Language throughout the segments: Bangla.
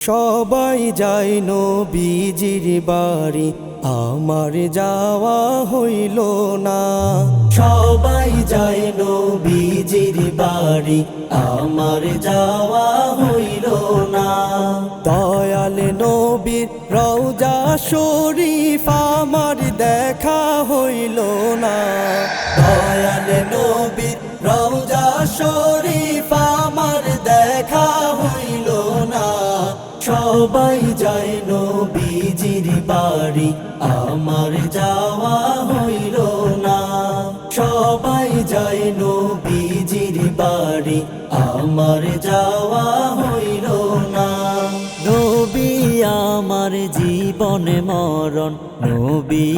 সবাই যায় নবীজির বাড়ি, আমার যাওয়া হইল না। সবাই যায় নবীজির বাড়ি, আমার যাওয়া হইল না। দয়াল নবীর রওজা শরীফ আমার দেখা হইল না। দয়াল নবীর রওজা শরীফ আমার দেখা হইল না। সবাই যায় নবীজির বাড়ি, আমার যাওয়া হইল না। সবাই যায় নবীজির বাড়ি, আমার যাওয়া হইল না। নবী আমার জীবন মরণ, নবী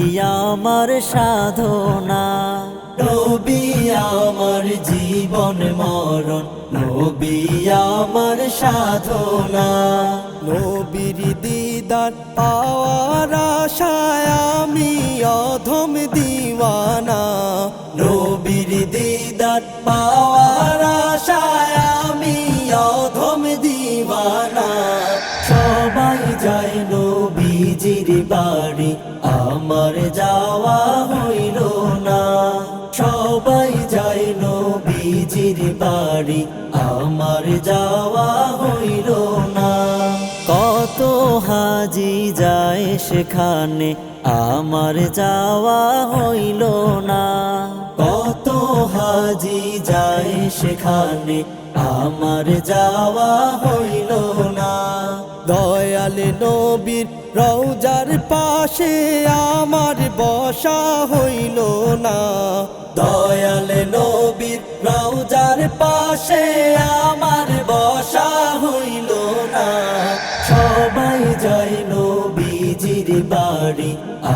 আমার সাধনা। নবী আমার জীবন মরণ, নবী আমার সাধনা। নবীর দিদার পাওয়ার আশায় আমি অধম দিওয়ানা। নবীর দিদার পাওয়ার আশায় আমি অধম দিওয়ানা। সবাই যায় নবীজির বাড়ি, আমার যাওয়া হইল না। সবাই যায় নবীজির বাড়ি, আমার যাওয়া হইল না। কত হাজি যায় সেখানে, আমার যাওয়া হইল না। কত হাজি যায় সেখানে, আমার যাওয়া হইল না। দয়াল নবীর রওজার পাশে আমার বসা হইল না। দয়াল নবীর রওজার পাশে আমার বসা হইল না। সবাই যায় নবীজির বাড়ি,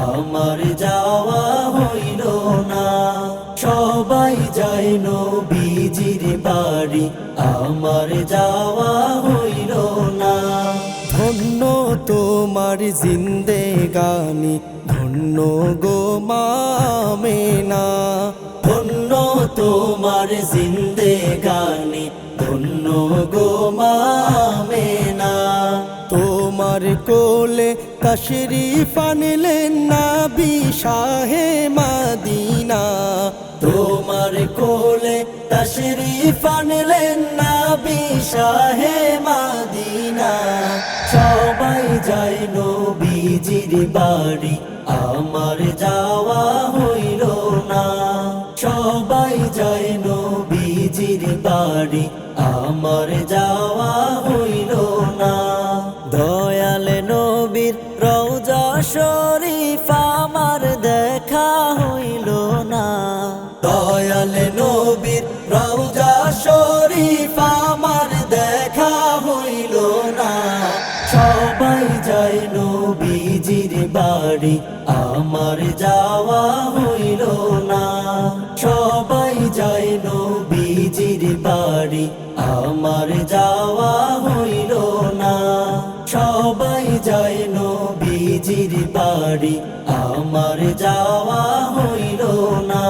আমার যাওয়া হইল না। সবাই যায় নবীজির বাড়ি, আমার যাওয়া হইল না। ধন্য তোমার জিন্দেগানি, ধন্য গো মা আমেনা। ধন্য তোমার জিন্দেগানি, ধন্য গো মা আমেনা। তোমার কোলে তশরিফ আনলেন নবী শাহে মদিনা। তোমার কোলে তশরিফ আনলেন নবী শাহে মদিনা। সবাই যায় নবীজির বাড়ি, আমার যাওয়া হইল না। সবাই যায় নবীজির বাড়ি, আমার যাওয়া হইল না। দয়াল নবীর রওজা শরীফ আমার দেখা হইল না। দয়াল নবীর রওজা শরীফ আমার দেখা হইল না। সবাই যায় নবীজির বাড়ি, আমার যাওয়া হইল না। সবাই যায় নবীজির বাড়ি, আমার যাওয়া হইল না। সবাই যায় নবীজির বাড়ি, আমার যাওয়া হইল না।